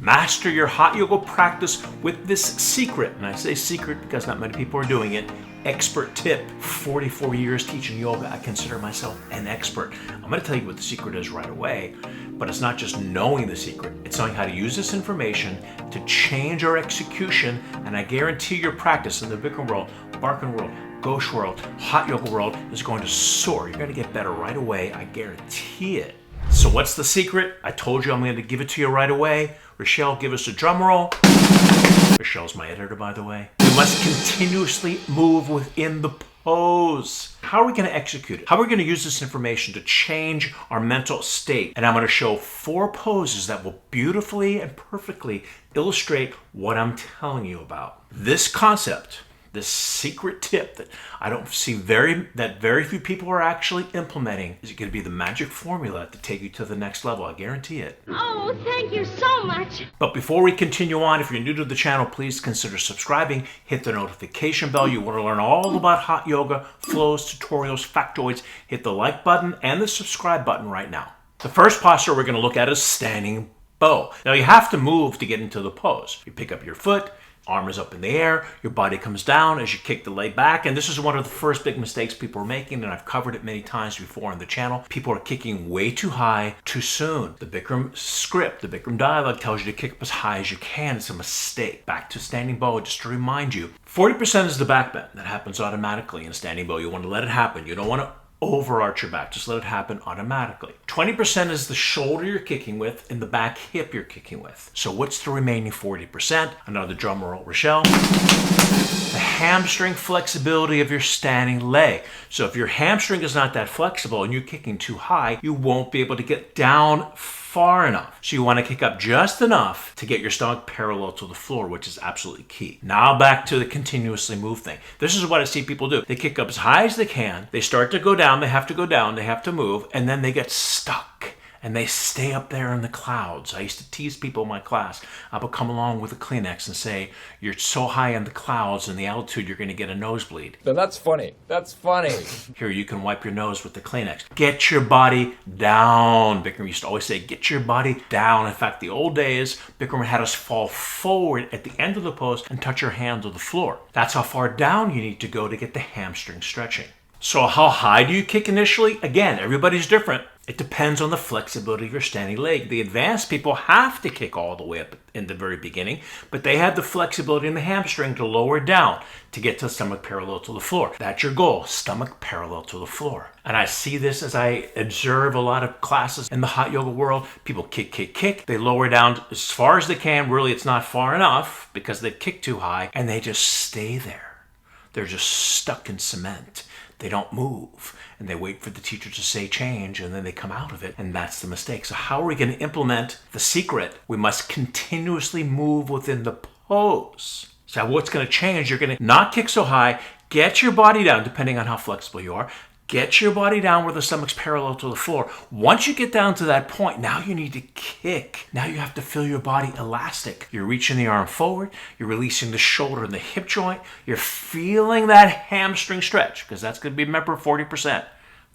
Master your hot yoga practice with this secret, and I say secret because not many people are doing it, expert tip. 44 years teaching yoga, I consider myself an expert. I'm going to tell you what the secret is right away, but it's not just knowing the secret. It's knowing how to use this information to change our execution, and I guarantee your practice in the Bikram world, Barkan world, Ghosh world, hot yoga world is going to soar. You're going to get better right away. I guarantee it. So what's the secret? I told you I'm going to give it to you right away. Rochelle, give us a drum roll. Rochelle's my editor, by the way. We must continuously move within the pose. How are we going to execute it? How are we going to use this information to change our mental state? And I'm going to show 4 poses that will beautifully and perfectly illustrate what I'm telling you about. This concept, this secret tip that I don't see very few people are actually implementing, is going to be the magic formula to take you to the next level. I guarantee it. Oh, thank you so much. But before we continue on, if you're new to the channel, please consider subscribing. Hit the notification bell. You want to learn all about hot yoga, flows, tutorials, factoids. Hit the like button and the subscribe button right now. The first posture we're going to look at is standing bow. Now you have to move to get into the pose. You pick up your foot. Arm is up in the air, your body comes down as you kick the leg back, and this is one of the first big mistakes people are making, and I've covered it many times before on the channel. People are kicking way too high too soon. The Bikram script, the Bikram dialogue tells you to kick up as high as you can. It's a mistake. Back to standing bow, just to remind you, 40% is the back bend. That happens automatically in standing bow. You want to let it happen. You don't want to overarch your back. Just let it happen automatically. 20% is the shoulder you're kicking with and the back hip you're kicking with. So what's the remaining 40%? Another drum roll, Rochelle. The hamstring flexibility of your standing leg. So if your hamstring is not that flexible and you're kicking too high, you won't be able to get down far enough. So you want to kick up just enough to get your stomach parallel to the floor, which is absolutely key. Now back to the continuously move thing. This is what I see people do. They kick up as high as they can. They start to go down. They have to go down. They have to move. And then they get stuck. And they stay up there in the clouds. I used to tease people in my class. I would come along with a Kleenex and say, you're so high in the clouds and the altitude, you're going to get a nosebleed. Then that's funny. That's funny. Here, you can wipe your nose with the Kleenex. Get your body down. Bikram used to always say, get your body down. In fact, the old days, Bikram had us fall forward at the end of the pose and touch your hand to the floor. That's how far down you need to go to get the hamstring stretching. So how high do you kick initially? Again, everybody's different. It depends on the flexibility of your standing leg. The advanced people have to kick all the way up in the very beginning, but they have the flexibility in the hamstring to lower down to get to stomach parallel to the floor. That's your goal, stomach parallel to the floor. And I see this as I observe a lot of classes in the hot yoga world. People kick, kick, kick. They lower down as far as they can. Really, it's not far enough because they kick too high, and they just stay there. They're just stuck in cement. They don't move, and they wait for the teacher to say change, and then they come out of it, and that's the mistake. So how are we going to implement the secret? We must continuously move within the pose. So what's going to change? You're going to not kick so high, get your body down, depending on how flexible you are. Get your body down where the stomach's parallel to the floor. Once you get down to that point, now you need to kick. Now you have to feel your body elastic. You're reaching the arm forward. You're releasing the shoulder and the hip joint. You're feeling that hamstring stretch, because that's going to be, remember, 40%.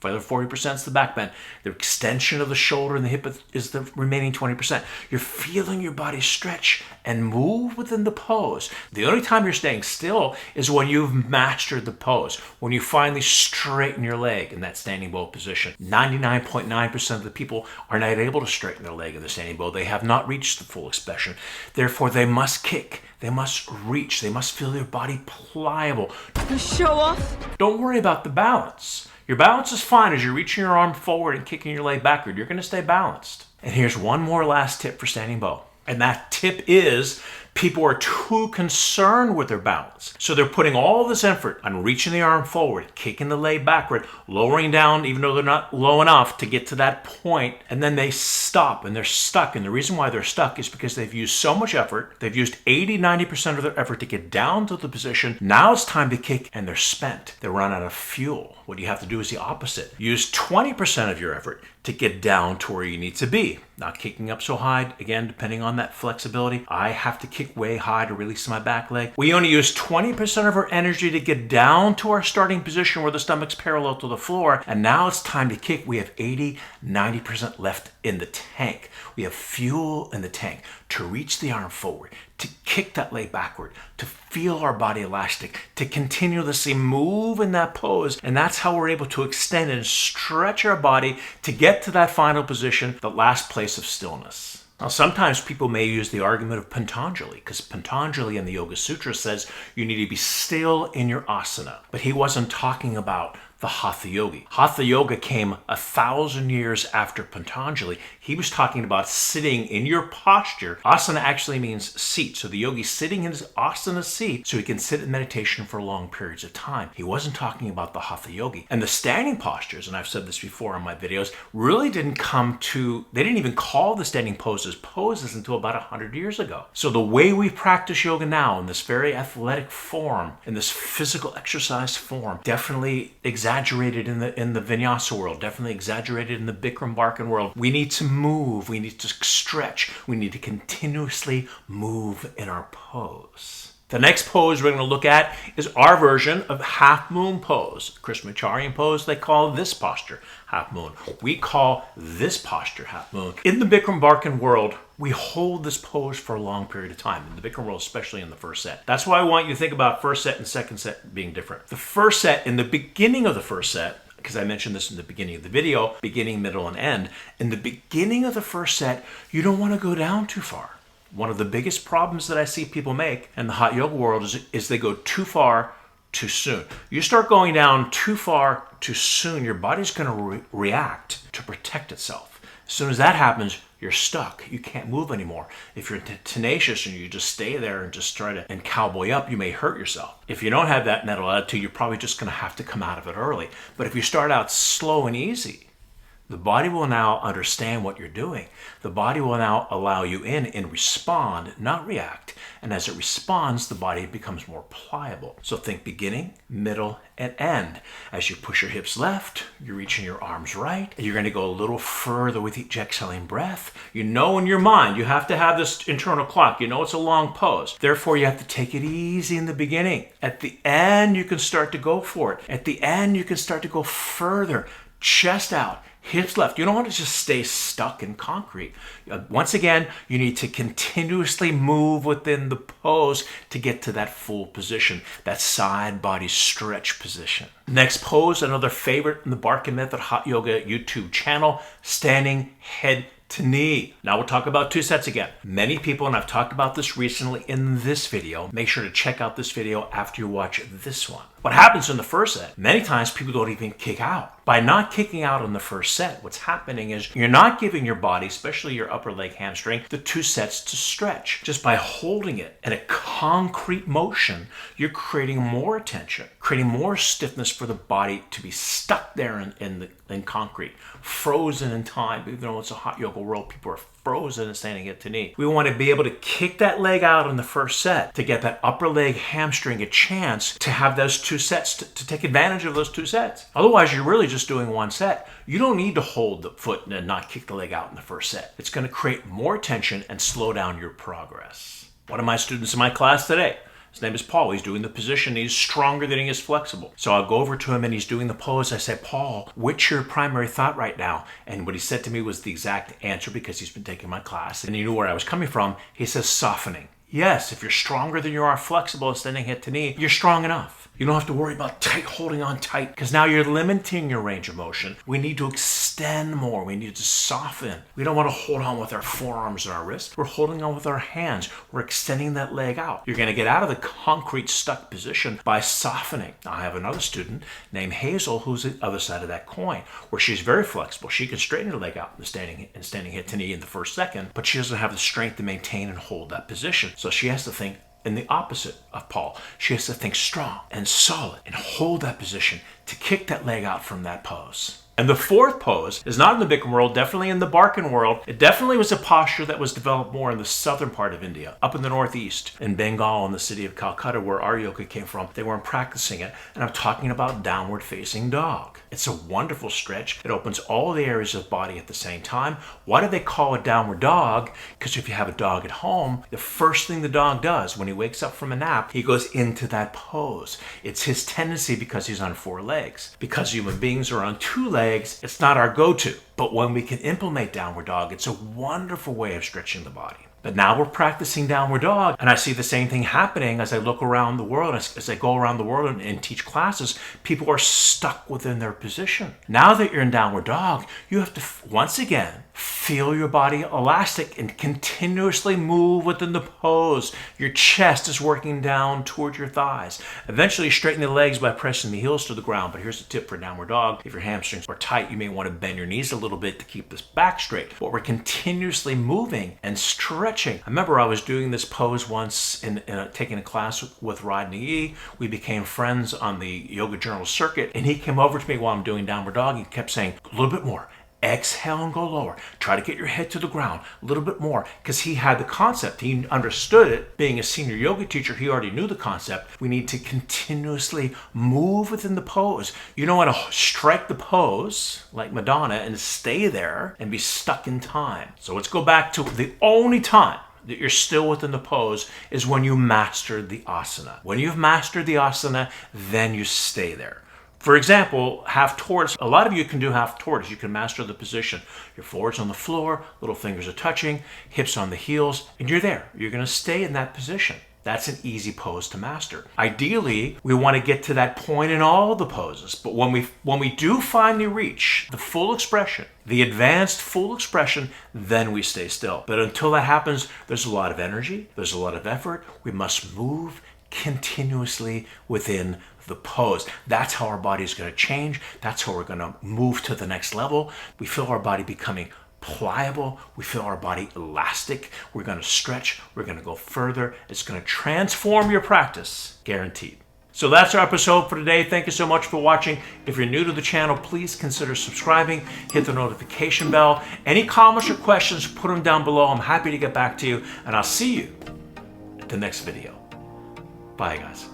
The other 40% is the back bend. The extension of the shoulder and the hip is the remaining 20%. You're feeling your body stretch and move within the pose. The only time you're staying still is when you've mastered the pose, when you finally straighten your leg in that standing bow position. 99.9% of the people are not able to straighten their leg in the standing bow. They have not reached the full expression. Therefore, they must kick. They must reach. They must feel their body pliable. Show off. Don't worry about the balance. Your balance is fine as you're reaching your arm forward and kicking your leg backward. You're going to stay balanced. And here's one more last tip for standing bow. And that tip is people are too concerned with their balance. So they're putting all this effort on reaching the arm forward, kicking the leg backward, lowering down even though they're not low enough to get to that point, and then they stop and they're stuck. And the reason why they're stuck is because they've used so much effort. They've used 80-90% of their effort to get down to the position. Now it's time to kick and they're spent. They run out of fuel. What you have to do is the opposite. Use 20% of your effort to get down to where you need to be. Not kicking up so high, again, depending on that flexibility. I have to kick way high to release my back leg. We only use 20% of our energy to get down to our starting position where the stomach's parallel to the floor. And now it's time to kick. We have 80, 90% left in the tank. We have fuel in the tank to reach the arm forward, to kick that leg backward, to feel our body elastic, to continuously move in that pose. And that's how we're able to extend and stretch our body to get to that final position, the last place of stillness. Now, sometimes people may use the argument of Patanjali, because Patanjali in the Yoga Sutra says you need to be still in your asana. But he wasn't talking about the Hatha Yogi. Hatha Yoga came 1,000 years after Patanjali. He was talking about sitting in your posture. Asana actually means seat. So the yogi's sitting in his asana seat so he can sit in meditation for long periods of time. He wasn't talking about the Hatha Yogi. And the standing postures, and I've said this before in my videos, really didn't they didn't even call the standing poses until about 100 years ago. So the way we practice yoga now in this very athletic form, in this physical exercise form, definitely exaggerated in the vinyasa world, definitely exaggerated in the Bikram Barkan world. We need to move, we need to stretch, we need to continuously move in our pose. The next pose we're going to look at is our version of half moon pose. Krishnamacharyan pose, they call this posture half moon. We call this posture half moon. In the Bikram Barkan world, we hold this pose for a long period of time. In the Bikram world, especially in the first set. That's why I want you to think about first set and second set being different. The first set, in the beginning of the first set, because I mentioned this in the beginning of the video, beginning, middle, and end. In the beginning of the first set, you don't want to go down too far. One of the biggest problems that I see people make in the hot yoga world is they go too far too soon. You start going down too far too soon, your body's going to react to protect itself. As soon as that happens, you're stuck. You can't move anymore. If you're tenacious and you just stay there and just try to cowboy up, you may hurt yourself. If you don't have that mental attitude, you're probably just going to have to come out of it early. But if you start out slow and easy, the body will now understand what you're doing. The body will now allow you in and respond, not react. And as it responds, the body becomes more pliable. So think beginning, middle, and end. As you push your hips left, you're reaching your arms right. And you're going to go a little further with each exhaling breath. You know in your mind, you have to have this internal clock. You know it's a long pose. Therefore, you have to take it easy in the beginning. At the end, you can start to go for it. At the end, you can start to go further. Chest out. Hips left. You don't want to just stay stuck in concrete. Once again, you need to continuously move within the pose to get to that full position, that side body stretch position. Next pose, another favorite in the Barkan Method Hot Yoga YouTube channel, standing head to knee. Now we'll talk about two sets again. Many people, and I've talked about this recently in this video, make sure to check out this video after you watch this one. What happens in the first set, many times people don't even kick out. By not kicking out in the first set, what's happening is you're not giving your body, especially your upper leg hamstring, the two sets to stretch. Just by holding it in a concrete motion, you're creating more tension, creating more stiffness for the body to be stuck there in concrete, frozen in time. Even though it's a hot yoga world, people are frozen and standing head to knee. We want to be able to kick that leg out in the first set to get that upper leg hamstring a chance to have those two sets, to take advantage of those two sets. Otherwise, you're really just doing one set. You don't need to hold the foot and not kick the leg out in the first set. It's going to create more tension and slow down your progress. One of my students in my class today, his name is Paul. He's doing the position. He's stronger than he is flexible. So I'll go over to him and he's doing the pose. I say, Paul, what's your primary thought right now? And what he said to me was the exact answer because he's been taking my class and he knew where I was coming from. He says, softening. Yes, if you're stronger than you are flexible and standing head to knee, you're strong enough. You don't have to worry about holding on tight because now you're limiting your range of motion. We need to extend more. We need to soften. We don't want to hold on with our forearms and our wrists. We're holding on with our hands. We're extending that leg out. You're going to get out of the concrete stuck position by softening. Now, I have another student named Hazel who's the other side of that coin where she's very flexible. She can straighten her leg out and standing head to knee in the first second, but she doesn't have the strength to maintain and hold that position. So she has to think in the opposite of Paul. She has to think strong and solid and hold that position to kick that leg out from that pose. And the fourth pose is not in the Bikram world, definitely in the Barkan world. It definitely was a posture that was developed more in the southern part of India, up in the northeast, in Bengal, in the city of Calcutta, where our yoga came from. They weren't practicing it. And I'm talking about downward facing dog. It's a wonderful stretch. It opens all the areas of the body at the same time. Why do they call it downward dog? Because if you have a dog at home, the first thing the dog does when he wakes up from a nap, he goes into that pose. It's his tendency because he's on 4 legs. Because human beings are on 2 legs, it's not our go-to. But when we can implement downward dog, it's a wonderful way of stretching the body. But now we're practicing downward dog, and I see the same thing happening as I look around the world, as I go around the world and teach classes. People are stuck within their position. Now that you're in downward dog, you have to, once again, feel your body elastic and continuously move within the pose. Your chest is working down toward your thighs. Eventually, straighten the legs by pressing the heels to the ground. But here's a tip for downward dog. If your hamstrings are tight, you may want to bend your knees a little bit to keep this back straight. But we're continuously moving and stretching. I remember I was doing this pose once in taking a class with Rodney E. We became friends on the Yoga Journal circuit, and he came over to me while I'm doing downward dog. He kept saying, a little bit more. Exhale and go lower. Try to get your head to the ground a little bit more, because he had the concept. He understood it. Being a senior yoga teacher, he already knew the concept. We need to continuously move within the pose. You don't want to strike the pose like Madonna and stay there and be stuck in time. So let's go back to the only time that you're still within the pose is when you mastered the asana. When you've mastered the asana, then you stay there. For example, half tortoise. A lot of you can do half tortoise. You can master the position. Your forehead's on the floor, little fingers are touching, hips on the heels, and you're there. You're going to stay in that position. That's an easy pose to master. Ideally, we want to get to that point in all the poses. But when we do finally reach the full expression, the advanced full expression, then we stay still. But until that happens, there's a lot of energy, there's a lot of effort. We must move continuously within the pose. That's how our body is going to change. That's how we're going to move to the next level. We feel our body becoming pliable. We feel our body elastic. We're going to stretch. We're going to go further. It's going to transform your practice, guaranteed. So that's our episode for today. Thank you so much for watching. If you're new to the channel, please consider subscribing. Hit the notification bell. Any comments or questions, put them down below. I'm happy to get back to you, and I'll see you at the next video. Bye, guys.